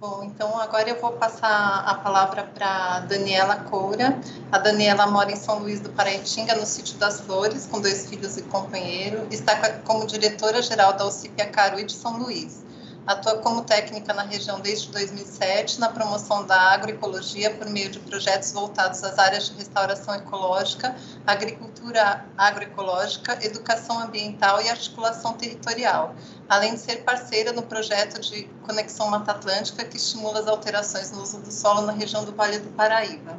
Bom, então agora eu vou passar a palavra para Daniela Coura. A Daniela mora em São Luís do Paraitinga, no Sítio das Flores, com 2 filhos e companheiro. Está como diretora-geral da OCIP Acaruí de São Luís. Atua como técnica na região desde 2007, na promoção da agroecologia por meio de projetos voltados às áreas de restauração ecológica, agricultura agroecológica, educação ambiental e articulação territorial, além de ser parceira no projeto de Conexão Mata Atlântica, que estimula as alterações no uso do solo na região do Vale do Paraíba.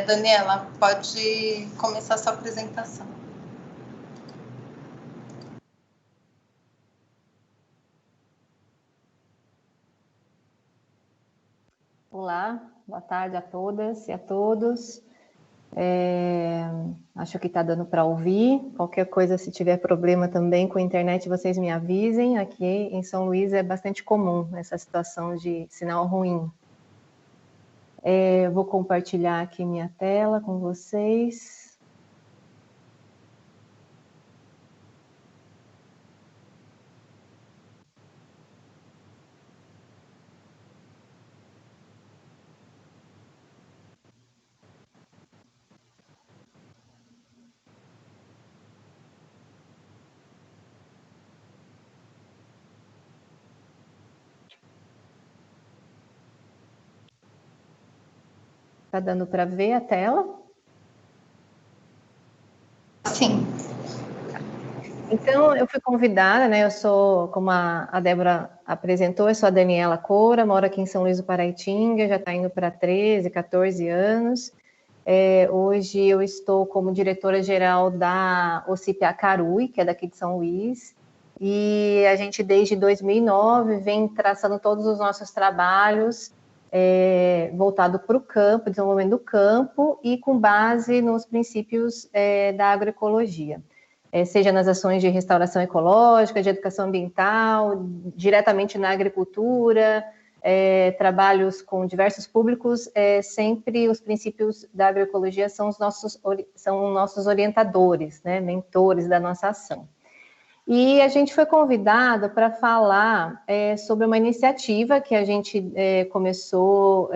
Daniela, pode começar a sua apresentação. Olá, boa tarde a todas e a todos. Acho que está dando para ouvir. Qualquer coisa, se tiver problema também com a internet, vocês me avisem. Aqui em São Luís é bastante comum essa situação de sinal ruim. Vou compartilhar aqui minha tela com vocês. Está dando para ver a tela? Sim. Então, eu fui convidada, né? Eu sou, como a Débora apresentou, eu sou a Daniela Coura, moro aqui em São Luís do Paraitinga, já está indo para 13, 14 anos. Hoje eu estou como diretora-geral da OCIP Acaruí, que é daqui de São Luís, e a gente, desde 2009, vem traçando todos os nossos trabalhos voltado para o campo, desenvolvimento do campo, e com base nos princípios da agroecologia. Seja nas ações de restauração ecológica, de educação ambiental, diretamente na agricultura, trabalhos com diversos públicos, sempre os princípios da agroecologia são nossos orientadores, né, mentores da nossa ação. E a gente foi convidado para falar sobre uma iniciativa que a gente começou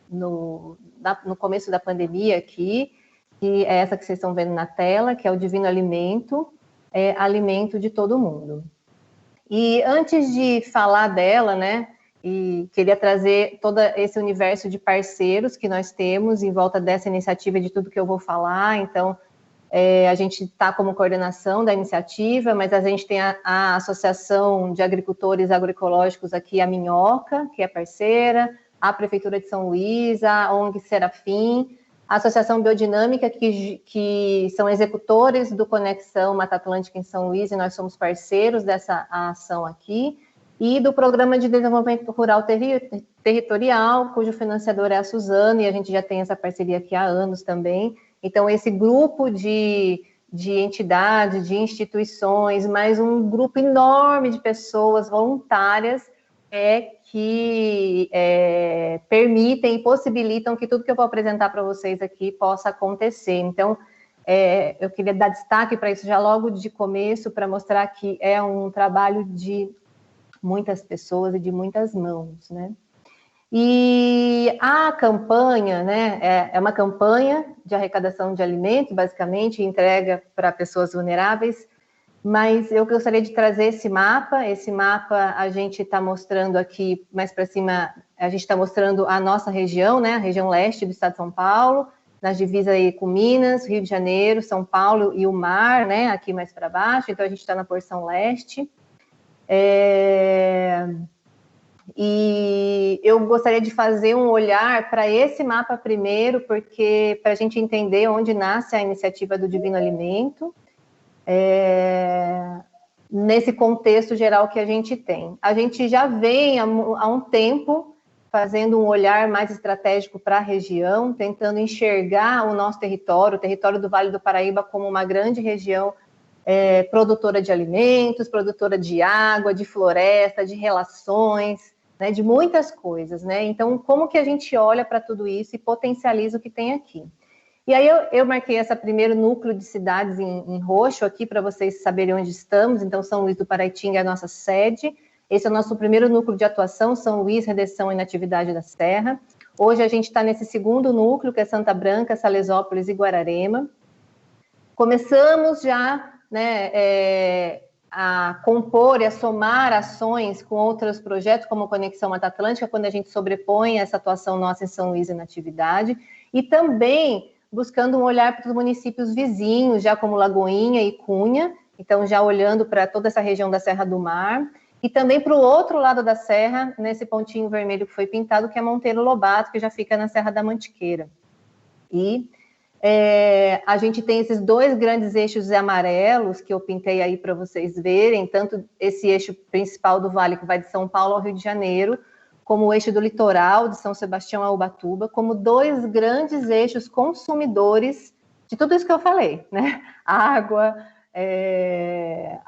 no começo da pandemia aqui, que é essa que vocês estão vendo na tela, que é o Divino Alimento, alimento de todo mundo. E antes de falar dela, né, e queria trazer todo esse universo de parceiros que nós temos em volta dessa iniciativa, de tudo que eu vou falar. Então, a gente está como coordenação da iniciativa, mas a gente tem a Associação de Agricultores Agroecológicos aqui, a Minhoca, que é parceira, a Prefeitura de São Luís, a ONG Serafim, a Associação Biodinâmica, que são executores do Conexão Mata Atlântica em São Luís, e nós somos parceiros dessa ação aqui, e do Programa de Desenvolvimento Rural Territorial, cujo financiador é a Suzano, e a gente já tem essa parceria aqui há anos também. Então, esse grupo de entidades, de instituições, mais um grupo enorme de pessoas voluntárias que permitem e possibilitam que tudo que eu vou apresentar para vocês aqui possa acontecer. Então, eu queria dar destaque para isso já logo de começo, para mostrar que é um trabalho de muitas pessoas e de muitas mãos, né? E a campanha, né, é uma campanha de arrecadação de alimentos, basicamente, entrega para pessoas vulneráveis, mas eu gostaria de trazer esse mapa a gente está mostrando aqui, mais para cima, a gente está mostrando a nossa região, né, a região leste do estado de São Paulo, nas divisas aí com Minas, Rio de Janeiro, São Paulo e o mar, né, aqui mais para baixo, então a gente está na porção leste. E eu gostaria de fazer um olhar para esse mapa primeiro, porque para a gente entender onde nasce a iniciativa do Divino Alimento, nesse contexto geral que a gente tem. A gente já vem há um tempo fazendo um olhar mais estratégico para a região, tentando enxergar o nosso território, o território do Vale do Paraíba, como uma grande região produtora de alimentos, produtora de água, de floresta, de relações, né, de muitas coisas, né? Então, como que a gente olha para tudo isso e potencializa o que tem aqui? E aí eu marquei esse primeiro núcleo de cidades em roxo aqui, para vocês saberem onde estamos. Então, São Luís do Paraitinga é a nossa sede, Esse é o nosso primeiro núcleo de atuação, São Luís, Redenção e Natividade da Serra. Hoje a gente está nesse segundo núcleo, que é Santa Branca, Salesópolis e Guararema. Começamos já, né, a compor e a somar ações com outros projetos, como Conexão Mata Atlântica, quando a gente sobrepõe essa atuação nossa em São Luís e Natividade, e também buscando um olhar para os municípios vizinhos, já como Lagoinha e Cunha, então já olhando para toda essa região da Serra do Mar, e também para o outro lado da serra, nesse pontinho vermelho que foi pintado, que é Monteiro Lobato, que já fica na Serra da Mantiqueira. E a gente tem esses dois grandes eixos amarelos que eu pintei aí para vocês verem, tanto esse eixo principal do vale que vai de São Paulo ao Rio de Janeiro, como o eixo do litoral de São Sebastião a Ubatuba, como dois grandes eixos consumidores de tudo isso que eu falei, né? Água,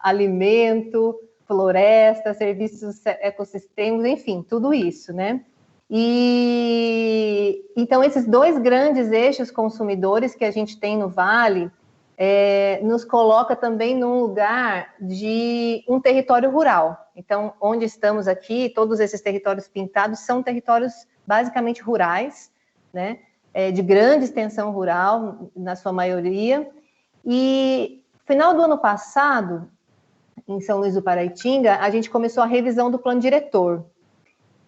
alimento, floresta, serviços ecossistemas, enfim, tudo isso, né? E então esses dois grandes eixos consumidores que a gente tem no Vale nos coloca também num lugar de um território rural. Então, onde estamos aqui, todos esses territórios pintados são territórios basicamente rurais, né? De grande extensão rural, na sua maioria. E final do ano passado, em São Luís do Paraitinga, a gente começou a revisão do plano diretor.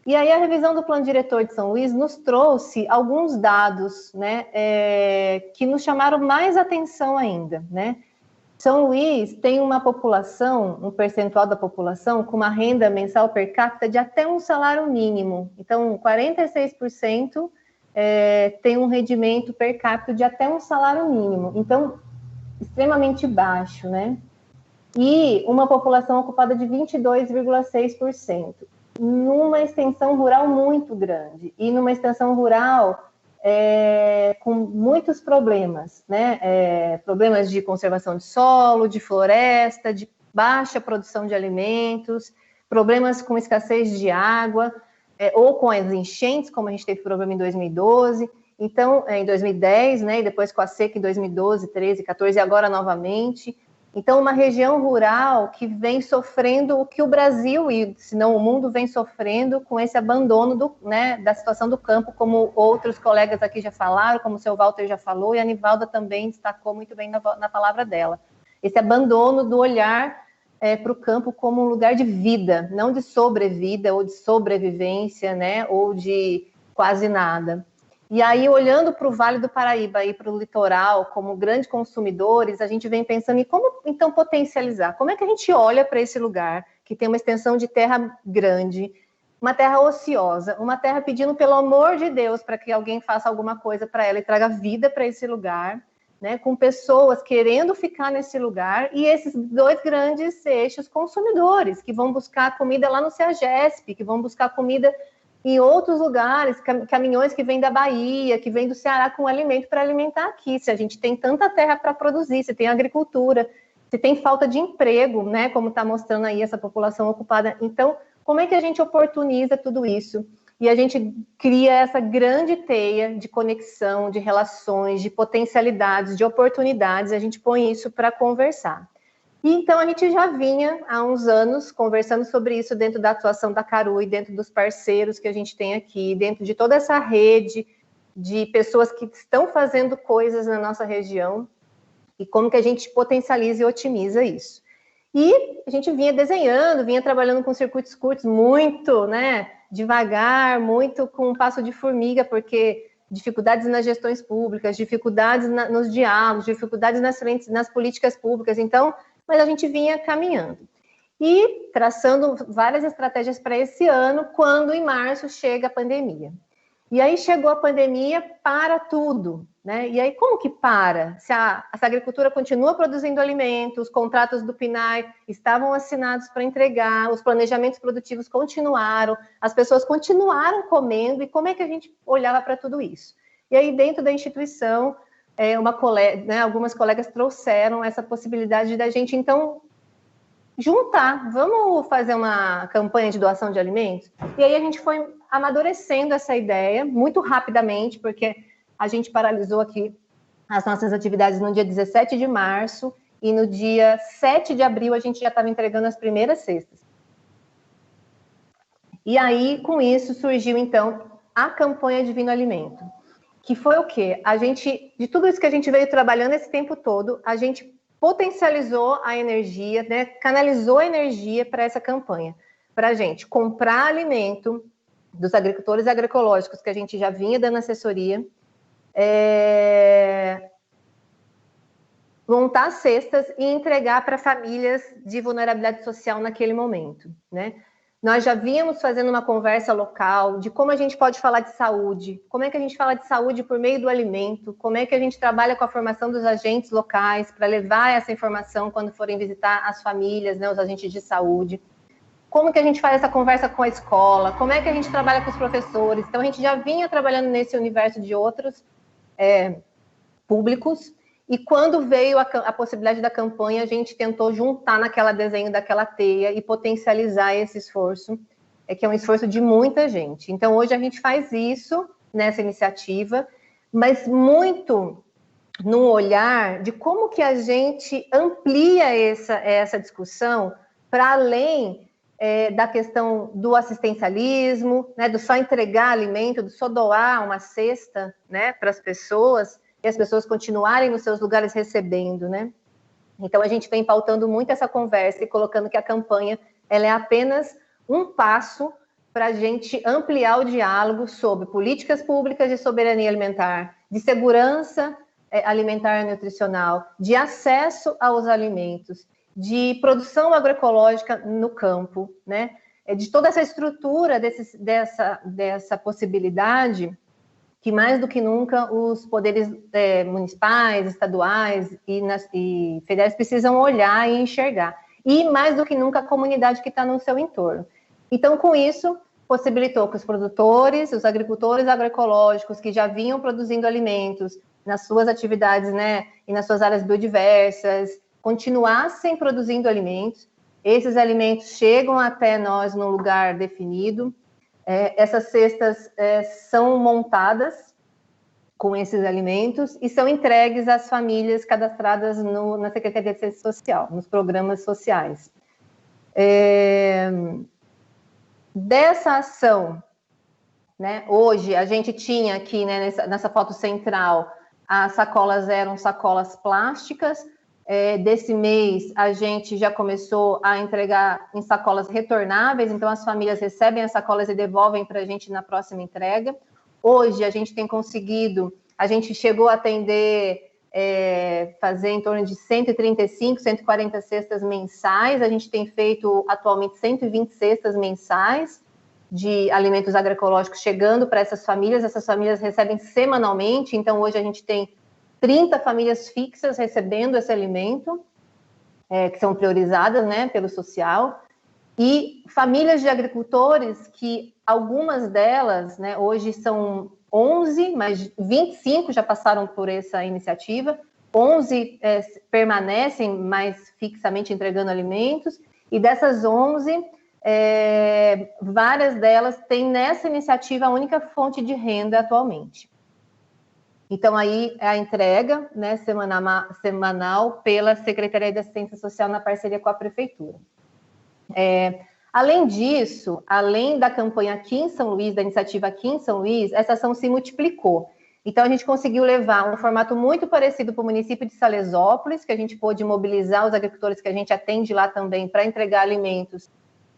E aí a revisão do plano diretor de São Luís nos trouxe alguns dados, né, que nos chamaram mais atenção ainda, né? São Luís tem uma população, um percentual da população com uma renda mensal per capita de até um salário mínimo. Então, 46% tem um rendimento per capita de até um salário mínimo. Então, extremamente baixo, né? E uma população ocupada de 22,6%. Numa extensão rural muito grande, e numa extensão rural com muitos problemas, né? Problemas de conservação de solo, de floresta, de baixa produção de alimentos, problemas com escassez de água, ou com as enchentes, como a gente teve problema em 2012, então, em 2010, né? E depois com a seca em 2012, 13, 14, e agora novamente. Então, uma região rural que vem sofrendo o que o Brasil, e se não o mundo, vem sofrendo com esse abandono da situação do campo, como outros colegas aqui já falaram, como o seu Walter já falou, e a Nivalda também destacou muito bem na palavra dela. Esse abandono do olhar para o campo como um lugar de vida, não de sobrevida ou de sobrevivência, né, ou de quase nada. E aí, olhando para o Vale do Paraíba e para o litoral, como grandes consumidores, a gente vem pensando em como, então, potencializar. Como é que a gente olha para esse lugar, que tem uma extensão de terra grande, uma terra ociosa, uma terra pedindo, pelo amor de Deus, para que alguém faça alguma coisa para ela e traga vida para esse lugar, né, com pessoas querendo ficar nesse lugar, e esses dois grandes eixos consumidores, que vão buscar comida lá no CEAGESP, que vão buscar comida em outros lugares, caminhões que vêm da Bahia, que vêm do Ceará com alimento para alimentar aqui. Se a gente tem tanta terra para produzir, se tem agricultura, se tem falta de emprego, né, como está mostrando aí essa população ocupada. Então, como é que a gente oportuniza tudo isso? E a gente cria essa grande teia de conexão, de relações, de potencialidades, de oportunidades, a gente põe isso para conversar. E então a gente já vinha há uns anos conversando sobre isso dentro da atuação da Caru e dentro dos parceiros que a gente tem aqui, dentro de toda essa rede de pessoas que estão fazendo coisas na nossa região e como que a gente potencializa e otimiza isso. E a gente vinha desenhando, vinha trabalhando com circuitos curtos muito, né, devagar, muito com um passo de formiga, porque dificuldades nas gestões públicas, dificuldades nos diálogos, dificuldades nas políticas públicas. Então, mas a gente vinha caminhando. E traçando várias estratégias para esse ano, quando em março chega a pandemia. E aí chegou a pandemia, para tudo, né? E aí como que para? Se a agricultura continua produzindo alimentos, os contratos do PNAE estavam assinados para entregar, os planejamentos produtivos continuaram, as pessoas continuaram comendo, e como é que a gente olhava para tudo isso? E aí dentro da instituição, algumas colegas trouxeram essa possibilidade da gente, então, juntar, vamos fazer uma campanha de doação de alimentos? E aí a gente foi amadurecendo essa ideia muito rapidamente, porque a gente paralisou aqui as nossas atividades no dia 17 de março, e no dia 7 de abril a gente já estava entregando as primeiras cestas. E aí, com isso, surgiu, então, a campanha Divino Alimento, que foi o quê? A gente, de tudo isso que a gente veio trabalhando esse tempo todo, a gente potencializou a energia, né, canalizou a energia para essa campanha, para a gente comprar alimento dos agricultores agroecológicos que a gente já vinha dando assessoria, montar cestas e entregar para famílias de vulnerabilidade social naquele momento, né? Nós já vínhamos fazendo uma conversa local de como a gente pode falar de saúde, como é que a gente fala de saúde por meio do alimento, como é que a gente trabalha com a formação dos agentes locais para levar essa informação quando forem visitar as famílias, né, os agentes de saúde. Como que a gente faz essa conversa com a escola, como é que a gente trabalha com os professores. Então, a gente já vinha trabalhando nesse universo de outros públicos, e quando veio a possibilidade da campanha, a gente tentou juntar naquela desenho daquela teia e potencializar esse esforço, que é um esforço de muita gente. Então, hoje a gente faz isso nessa iniciativa, mas muito num olhar de como que a gente amplia essa discussão para além da questão do assistencialismo, né, do só entregar alimento, do só doar uma cesta, né, para as pessoas, e as pessoas continuarem nos seus lugares recebendo, né? Então, a gente vem pautando muito essa conversa e colocando que a campanha ela é apenas um passo para a gente ampliar o diálogo sobre políticas públicas de soberania alimentar, de segurança alimentar e nutricional, de acesso aos alimentos, de produção agroecológica no campo, né? De toda essa estrutura dessa possibilidade que mais do que nunca os poderes municipais, estaduais e federais precisam olhar e enxergar. E mais do que nunca a comunidade que está no seu entorno. Então, com isso, possibilitou que os produtores, os agricultores agroecológicos que já vinham produzindo alimentos nas suas atividades, né, e nas suas áreas biodiversas, continuassem produzindo alimentos. Esses alimentos chegam até nós num lugar definido. Essas cestas são montadas com esses alimentos e são entregues às famílias cadastradas na Secretaria de Assistência Social, nos programas sociais. Dessa ação, né, hoje a gente tinha aqui, né, nessa foto central, as sacolas eram sacolas plásticas. Desse mês, a gente já começou a entregar em sacolas retornáveis, então as famílias recebem as sacolas e devolvem para a gente na próxima entrega. Hoje, a gente tem conseguido, a gente chegou a atender, fazer em torno de 135, 140 cestas mensais, a gente tem feito atualmente 120 cestas mensais de alimentos agroecológicos chegando para essas famílias recebem semanalmente, então hoje a gente tem 30 famílias fixas recebendo esse alimento, que são priorizadas, né, pelo social, e famílias de agricultores que algumas delas, né, hoje são 11, mas 25 já passaram por essa iniciativa, 11 permanecem mais fixamente entregando alimentos, e dessas 11, várias delas têm nessa iniciativa a única fonte de renda atualmente. Então, aí a entrega, né, semanal pela Secretaria de Assistência Social na parceria com a Prefeitura. Além disso, além da campanha aqui em São Luís, da iniciativa aqui em São Luís, essa ação se multiplicou. Então, a gente conseguiu levar um formato muito parecido para o município de Salesópolis, que a gente pôde mobilizar os agricultores que a gente atende lá também para entregar alimentos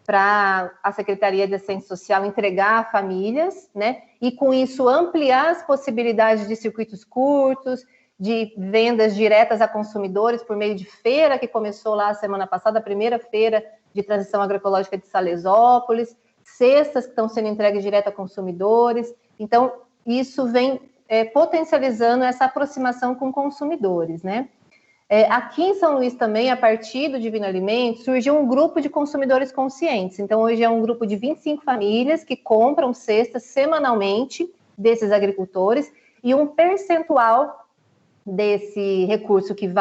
para a Secretaria de Assistência Social entregar a famílias, né? E com isso ampliar as possibilidades de circuitos curtos, de vendas diretas a consumidores por meio de feira, que começou lá a semana passada, a primeira feira de transição agroecológica de Salesópolis, cestas que estão sendo entregues direto a consumidores. Então, isso vem potencializando essa aproximação com consumidores, né? Aqui em São Luís também, a partir do Divino Alimento, surgiu um grupo de consumidores conscientes. Então, hoje é um grupo de 25 famílias que compram cestas semanalmente desses agricultores e um percentual desse recurso que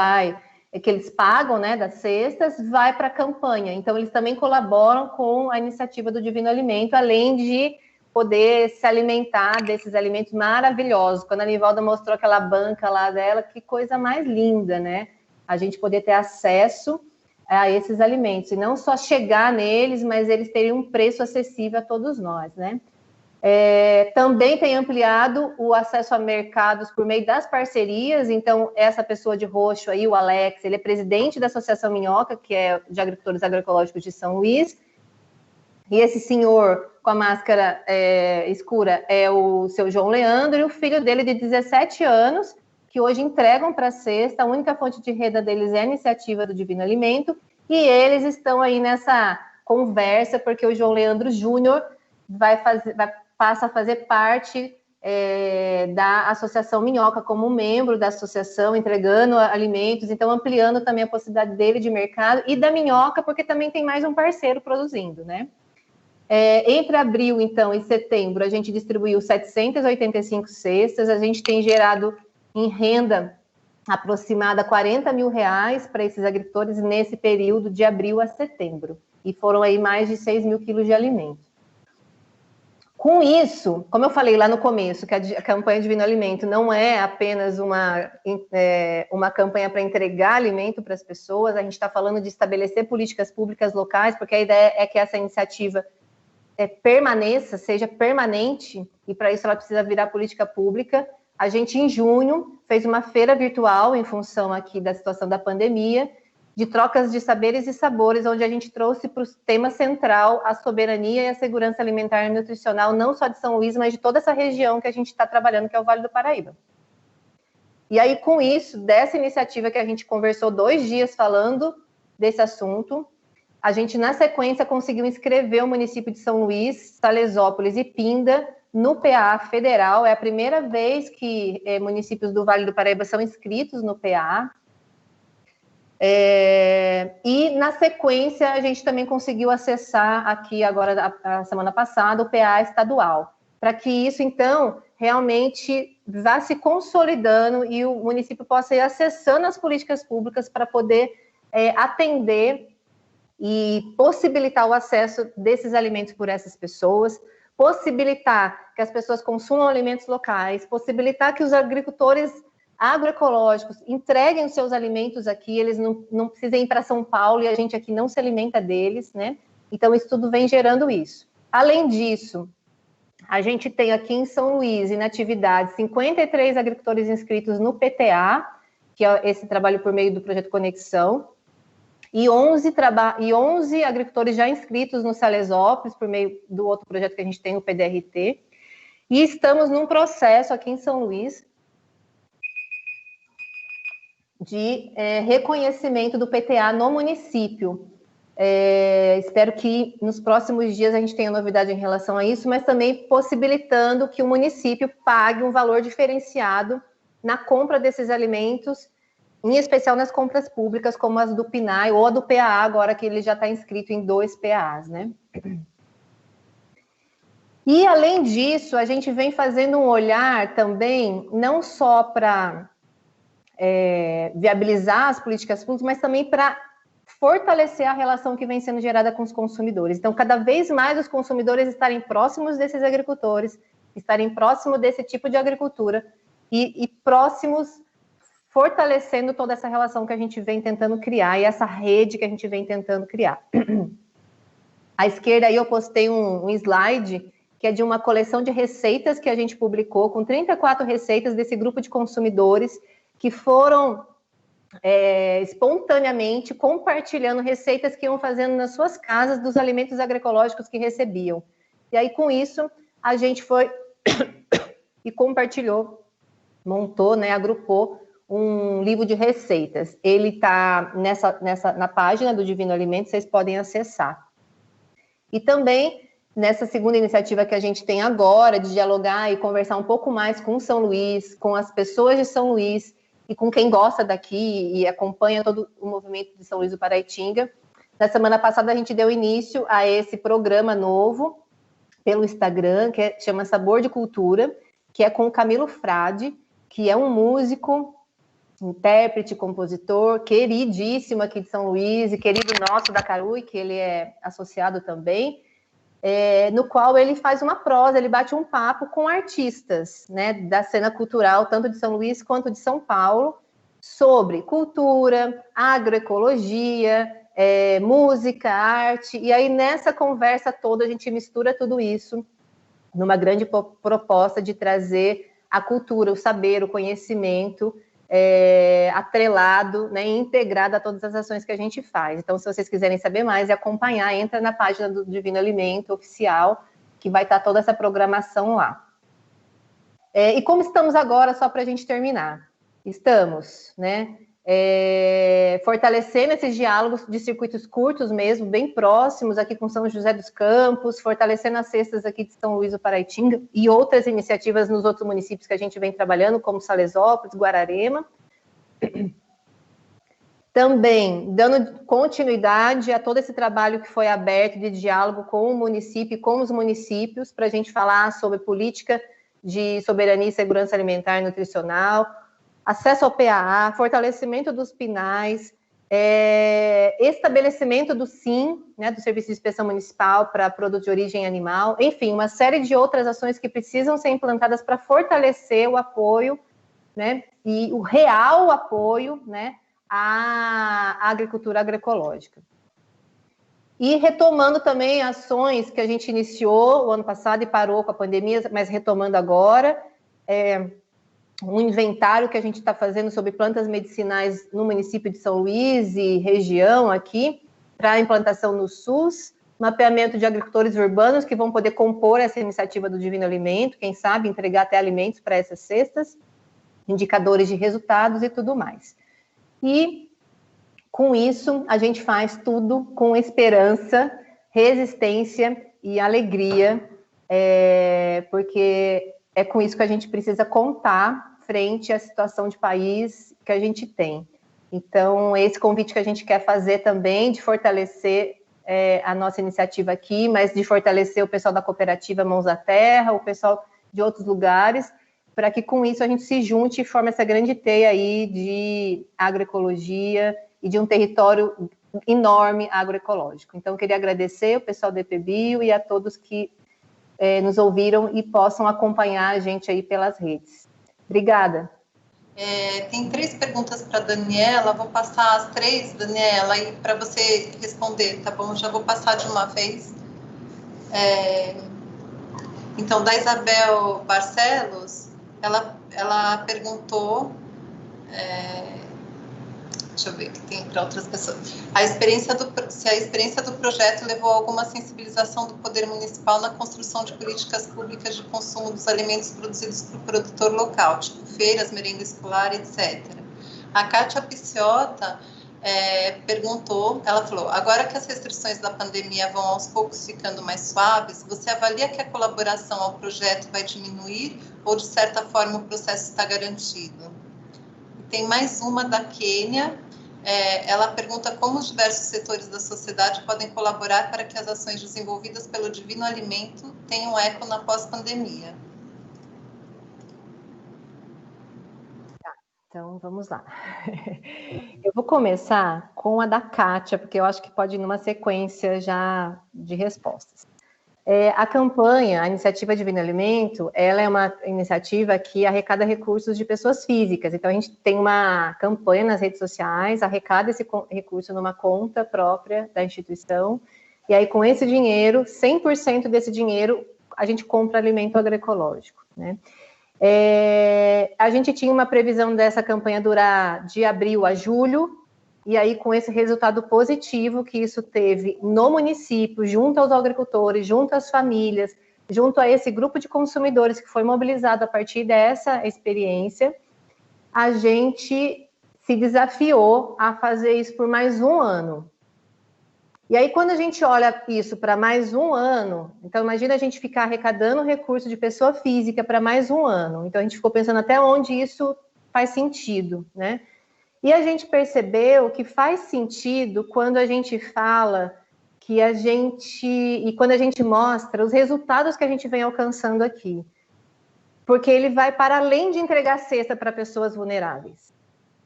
eles pagam, né, das cestas, vai para a campanha. Então, eles também colaboram com a iniciativa do Divino Alimento, além de poder se alimentar desses alimentos maravilhosos. Quando a Nivalda mostrou aquela banca lá dela, que coisa mais linda, né? A gente poder ter acesso a esses alimentos, e não só chegar neles, mas eles terem um preço acessível a todos nós, né? Também tem ampliado o acesso a mercados por meio das parcerias. Então, essa pessoa de roxo aí, o Alex, ele é presidente da Associação Minhoca, que é de agricultores agroecológicos de São Luís, e esse senhor com a máscara escura é o seu João Leandro, e o filho dele de 17 anos, que hoje entregam para a cesta. A única fonte de renda deles é a iniciativa do Divino Alimento, e eles estão aí nessa conversa, porque o João Leandro Júnior passa a fazer parte da Associação Minhoca como membro da associação, entregando alimentos, então ampliando também a possibilidade dele de mercado e da minhoca, porque também tem mais um parceiro produzindo, né? Entre abril, então, e setembro, a gente distribuiu 785 cestas, a gente tem gerado em renda aproximada R$40 mil para esses agricultores nesse período de abril a setembro, e foram aí mais de 6 mil quilos de alimento. Com isso, como eu falei lá no começo, que a campanha Divino Alimento não é apenas uma campanha para entregar alimento para as pessoas, a gente está falando de estabelecer políticas públicas locais, porque a ideia é que essa iniciativa permaneça, seja permanente, e para isso ela precisa virar política pública. A gente, em junho, fez uma feira virtual em função aqui da situação da pandemia, de trocas de saberes e sabores, onde a gente trouxe para o tema central a soberania e a segurança alimentar e nutricional, não só de São Luís, mas de toda essa região que a gente está trabalhando, que é o Vale do Paraíba. E aí, com isso, dessa iniciativa que a gente conversou 2 dias falando desse assunto, a gente, na sequência, conseguiu inscrever o município de São Luís, Salesópolis e Pinda no PA federal. É a primeira vez que municípios do Vale do Paraíba são inscritos no PA. E, na sequência, a gente também conseguiu acessar aqui, agora, a semana passada, o PA estadual, para que isso, então, realmente vá se consolidando e o município possa ir acessando as políticas públicas para poder atender e possibilitar o acesso desses alimentos por essas pessoas, possibilitar que as pessoas consumam alimentos locais, possibilitar que os agricultores agroecológicos entreguem os seus alimentos aqui, eles não precisem ir para São Paulo e a gente aqui não se alimenta deles, né? Então, isso tudo vem gerando isso. Além disso, a gente tem aqui em São Luís, em atividade, 53 agricultores inscritos no PTA, que é esse trabalho por meio do Projeto Conexão, e 11 agricultores já inscritos no Salesópolis, por meio do outro projeto que a gente tem, o PDRT, e estamos num processo aqui em São Luís de reconhecimento do PTA no município. Espero que nos próximos dias a gente tenha novidade em relação a isso, mas também possibilitando que o município pague um valor diferenciado na compra desses alimentos, em especial nas compras públicas, como as do PNAE ou a do PAA, agora que ele já está inscrito em 2 PAs, né? E, além disso, a gente vem fazendo um olhar também, não só para viabilizar as políticas públicas, mas também para fortalecer a relação que vem sendo gerada com os consumidores. Então, cada vez mais os consumidores estarem próximos desses agricultores, estarem próximos desse tipo de agricultura e próximos, fortalecendo toda essa relação que a gente vem tentando criar e essa rede que a gente vem tentando criar. À esquerda aí eu postei um slide que é de uma coleção de receitas que a gente publicou, com 34 receitas desse grupo de consumidores que foram espontaneamente compartilhando receitas que iam fazendo nas suas casas dos alimentos agroecológicos que recebiam. E aí, com isso, a gente foi e compartilhou, montou, né, agrupou um livro de receitas. Ele está na página do Divino Alimento, vocês podem acessar. E também, nessa segunda iniciativa que a gente tem agora, de dialogar e conversar um pouco mais com São Luís, com as pessoas de São Luís, e com quem gosta daqui e acompanha todo o movimento de São Luís do Paraitinga. Na semana passada, a gente deu início a esse programa novo, pelo Instagram, que chama Sabor de Cultura, que é com o Camilo Frade, que é um músico, intérprete, compositor, queridíssimo aqui de São Luís, e querido nosso da Carui, que ele é associado também, no qual ele faz uma prosa, ele bate um papo com artistas, né, da cena cultural, tanto de São Luís quanto de São Paulo, sobre cultura, agroecologia, música, arte, e aí nessa conversa toda a gente mistura tudo isso numa grande proposta de trazer a cultura, o saber, o conhecimento atrelado, né, integrado a todas as ações que a gente faz. Então, se vocês quiserem saber mais e acompanhar, entra na página do Divino Alimento oficial, que vai estar toda essa programação lá. E como estamos agora, só para a gente terminar? Estamos, né, fortalecendo esses diálogos de circuitos curtos mesmo, bem próximos, aqui com São José dos Campos, fortalecendo as cestas aqui de São Luís do Paraitinga e outras iniciativas nos outros municípios que a gente vem trabalhando, como Salesópolis, Guararema. Também dando continuidade a todo esse trabalho que foi aberto de diálogo com o município e com os municípios, para a gente falar sobre política de soberania e segurança alimentar e nutricional, acesso ao PAA, fortalecimento dos PINAs, estabelecimento do SIM, né, do Serviço de Inspeção Municipal para produtos de origem animal, enfim, uma série de outras ações que precisam ser implantadas para fortalecer o apoio, né, e o real apoio, né, à agricultura agroecológica. E retomando também ações que a gente iniciou o ano passado e parou com a pandemia, mas retomando agora, um inventário que a gente está fazendo sobre plantas medicinais no município de São Luís e região aqui, para implantação no SUS, mapeamento de agricultores urbanos que vão poder compor essa iniciativa do Divino Alimento, quem sabe entregar até alimentos para essas cestas, indicadores de resultados e tudo mais. E com isso, a gente faz tudo com esperança, resistência e alegria, porque é com isso que a gente precisa contar frente à situação de país que a gente tem. Então, esse convite que a gente quer fazer também, de fortalecer a nossa iniciativa aqui, mas de fortalecer o pessoal da cooperativa Mãos à Terra, o pessoal de outros lugares, para que com isso a gente se junte e forme essa grande teia aí de agroecologia e de um território enorme agroecológico. Então, eu queria agradecer o pessoal do EPBio e a todos que nos ouviram e possam acompanhar a gente aí pelas redes. Obrigada. Tem 3 perguntas para a Daniela, vou passar as 3, Daniela, e para você responder, tá bom? Já vou passar de uma vez. Então, da Isabel Barcelos, ela perguntou, deixa eu ver o que tem para outras pessoas, se a experiência do projeto levou a alguma sensibilização do poder municipal na construção de políticas públicas de consumo dos alimentos produzidos por produtor local, tipo feiras, merenda escolar, etc. A Kátia Piciota perguntou, ela falou, agora que as restrições da pandemia vão aos poucos ficando mais suaves, você avalia que a colaboração ao projeto vai diminuir ou, de certa forma, o processo está garantido? Tem mais uma da Quênia, ela pergunta como os diversos setores da sociedade podem colaborar para que as ações desenvolvidas pelo Divino Alimento tenham eco na pós-pandemia. Então, vamos lá. Eu vou começar com a da Kátia, porque eu acho que pode ir numa sequência já de respostas. A campanha, a iniciativa Divino Alimento, ela é uma iniciativa que arrecada recursos de pessoas físicas. Então, a gente tem uma campanha nas redes sociais, arrecada esse recurso numa conta própria da instituição, e aí, com esse dinheiro, 100% desse dinheiro, a gente compra alimento agroecológico, né? A gente tinha uma previsão dessa campanha durar de abril a julho, e aí com esse resultado positivo que isso teve no município, junto aos agricultores, junto às famílias, junto a esse grupo de consumidores que foi mobilizado a partir dessa experiência, a gente se desafiou a fazer isso por mais um ano. E aí, quando a gente olha isso para mais um ano, então imagina a gente ficar arrecadando recurso de pessoa física para mais um ano. Então, a gente ficou pensando até onde isso faz sentido, né? E a gente percebeu que faz sentido quando a gente fala que e quando a gente mostra os resultados que a gente vem alcançando aqui. Porque ele vai para além de entregar cesta para pessoas vulneráveis.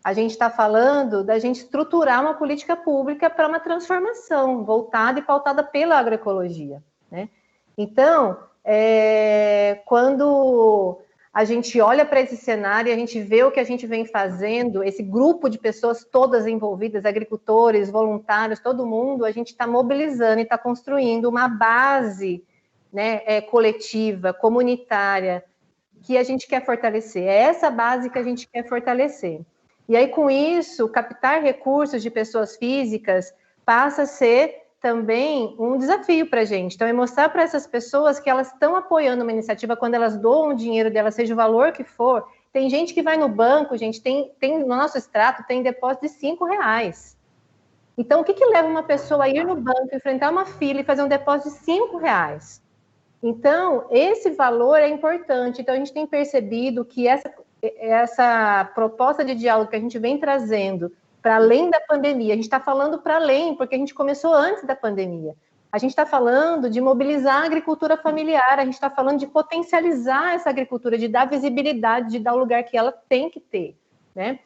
A gente está falando da gente estruturar uma política pública para uma transformação voltada e pautada pela agroecologia, né? Então, quando a gente olha para esse cenário e a gente vê o que a gente vem fazendo, esse grupo de pessoas todas envolvidas, agricultores, voluntários, todo mundo, a gente está mobilizando e está construindo uma base, né, coletiva, comunitária, que a gente quer fortalecer. É essa base que a gente quer fortalecer. E aí, com isso, captar recursos de pessoas físicas passa a ser também um desafio para a gente. Então, é mostrar para essas pessoas que elas estão apoiando uma iniciativa quando elas doam o dinheiro delas, seja o valor que for. Tem gente que vai no banco, gente, tem no nosso extrato, tem depósito de R$5. Então, o que leva uma pessoa a ir no banco, enfrentar uma fila e fazer um depósito de R$5? Então, esse valor é importante. Então, a gente tem percebido que essa proposta de diálogo que a gente vem trazendo para além da pandemia, a gente está falando para além, porque a gente começou antes da pandemia. A gente está falando de mobilizar a agricultura familiar, a gente está falando de potencializar essa agricultura, de dar visibilidade, de dar o lugar que ela tem que ter, né?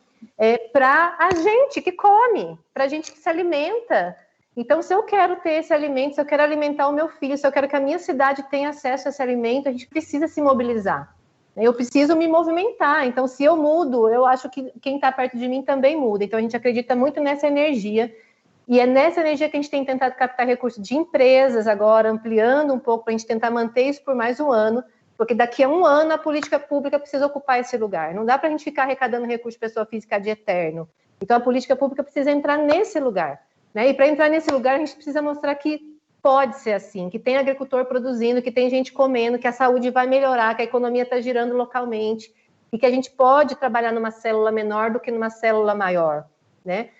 Para a gente que come, para a gente que se alimenta. Então, se eu quero ter esse alimento, se eu quero alimentar o meu filho, se eu quero que a minha cidade tenha acesso a esse alimento, a gente precisa se mobilizar. Eu preciso me movimentar. Então, se eu mudo, eu acho que quem está perto de mim também muda. Então, a gente acredita muito nessa energia. E é nessa energia que a gente tem tentado captar recursos de empresas agora, ampliando um pouco, para a gente tentar manter isso por mais um ano, porque daqui a um ano a política pública precisa ocupar esse lugar. Não dá para a gente ficar arrecadando recurso de pessoa física de eterno. Então, a política pública precisa entrar nesse lugar, né? E para entrar nesse lugar, a gente precisa mostrar que pode ser assim, que tem agricultor produzindo, que tem gente comendo, que a saúde vai melhorar, que a economia está girando localmente, e que a gente pode trabalhar numa célula menor do que numa célula maior, né?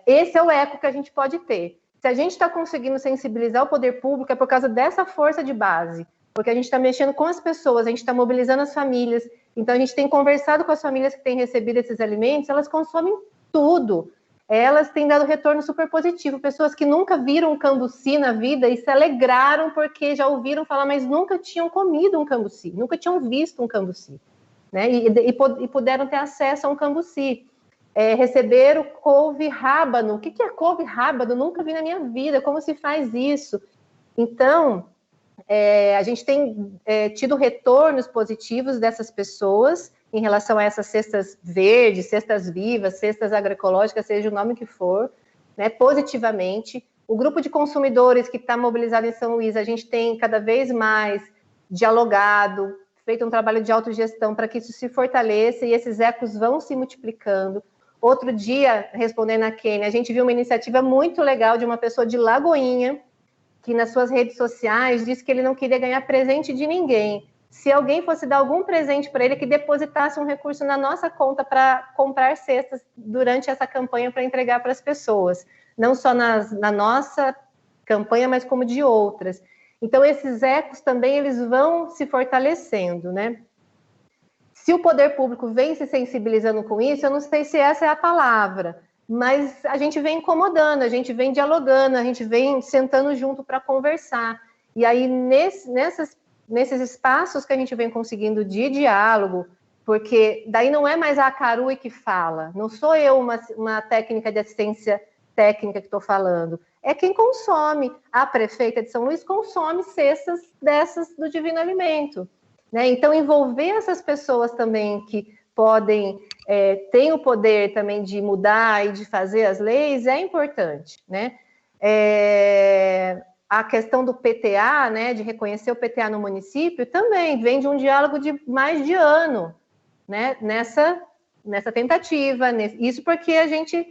Esse é o eco que a gente pode ter. Se a gente está conseguindo sensibilizar o poder público, é por causa dessa força de base, porque a gente está mexendo com as pessoas, a gente está mobilizando as famílias, então a gente tem conversado com as famílias que têm recebido esses alimentos, elas consomem tudo. Elas têm dado retorno super positivo. Pessoas que nunca viram um cambuci na vida e se alegraram porque já ouviram falar, mas nunca tinham comido um cambuci, nunca tinham visto um cambuci, né? E puderam ter acesso a um cambuci. Receberam couve rábano. O que é couve rábano? Nunca vi na minha vida. Como se faz isso? Então, a gente tem tido retornos positivos dessas pessoas em relação a essas cestas verdes, cestas vivas, cestas agroecológicas, seja o nome que for, né, positivamente. O grupo de consumidores que está mobilizado em São Luís, a gente tem cada vez mais dialogado, feito um trabalho de autogestão para que isso se fortaleça e esses ecos vão se multiplicando. Outro dia, respondendo a Kênia, a gente viu uma iniciativa muito legal de uma pessoa de Lagoinha, que nas suas redes sociais disse que ele não queria ganhar presente de ninguém. Se alguém fosse dar algum presente para ele, que depositasse um recurso na nossa conta para comprar cestas durante essa campanha para entregar para as pessoas. Não só na nossa campanha, mas como de outras. Então, esses ecos também eles vão se fortalecendo, né? Se o poder público vem se sensibilizando com isso, eu não sei se essa é a palavra, mas a gente vem incomodando, a gente vem dialogando, a gente vem sentando junto para conversar. E aí, nesses espaços que a gente vem conseguindo de diálogo, porque daí não é mais a Carui que fala, não sou eu uma técnica de assistência técnica que estou falando, é quem consome. A prefeita de São Luís consome cestas dessas do Divino Alimento, né? Então, envolver essas pessoas também que podem, têm o poder também de mudar e de fazer as leis é importante, né? A questão do PTA, né, de reconhecer o PTA no município, também vem de um diálogo de mais de ano, né, nessa tentativa. Isso porque a gente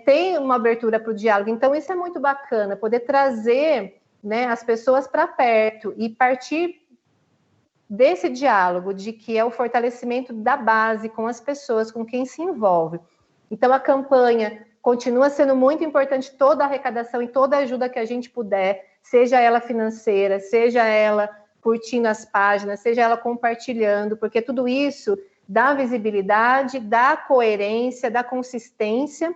tem uma abertura para o diálogo. Então, isso é muito bacana, poder trazer, né, as pessoas para perto e partir desse diálogo, de que é o fortalecimento da base com as pessoas, com quem se envolve. Então, a campanha continua sendo muito importante, toda a arrecadação e toda a ajuda que a gente puder, seja ela financeira, seja ela curtindo as páginas, seja ela compartilhando, porque tudo isso dá visibilidade, dá coerência, dá consistência.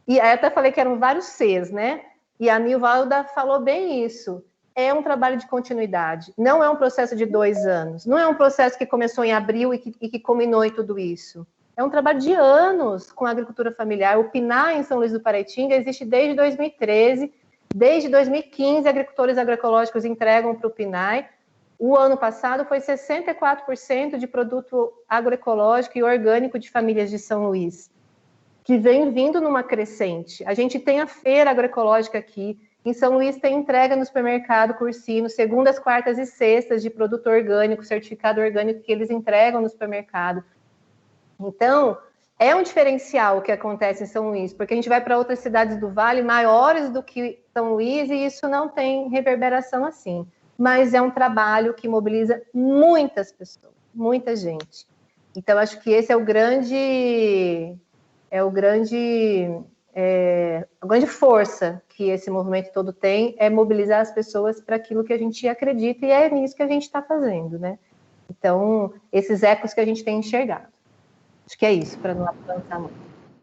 E aí até falei que eram vários Cs, né? E a Nilvalda falou bem isso. É um trabalho de continuidade, não é um processo de 2 anos, não é um processo que começou em abril e que culminou em tudo isso. É um trabalho de anos com a agricultura familiar. O PNAE em São Luís do Paraitinga existe desde 2013, desde 2015 agricultores agroecológicos entregam para o PNAE. O ano passado foi 64% de produto agroecológico e orgânico de famílias de São Luís, que vem vindo numa crescente. A gente tem a feira agroecológica aqui, em São Luís tem entrega no supermercado Cursino, segundas, quartas e sextas de produto orgânico, certificado orgânico que eles entregam no supermercado. Então, é um diferencial o que acontece em São Luís, porque a gente vai para outras cidades do Vale maiores do que São Luís e isso não tem reverberação assim. Mas é um trabalho que mobiliza muitas pessoas, muita gente. Então, acho que esse é a grande força que esse movimento todo tem, é mobilizar as pessoas para aquilo que a gente acredita, e é nisso que a gente está fazendo, né? Então, esses ecos que a gente tem enxergado. Acho que é isso, para não avançar muito.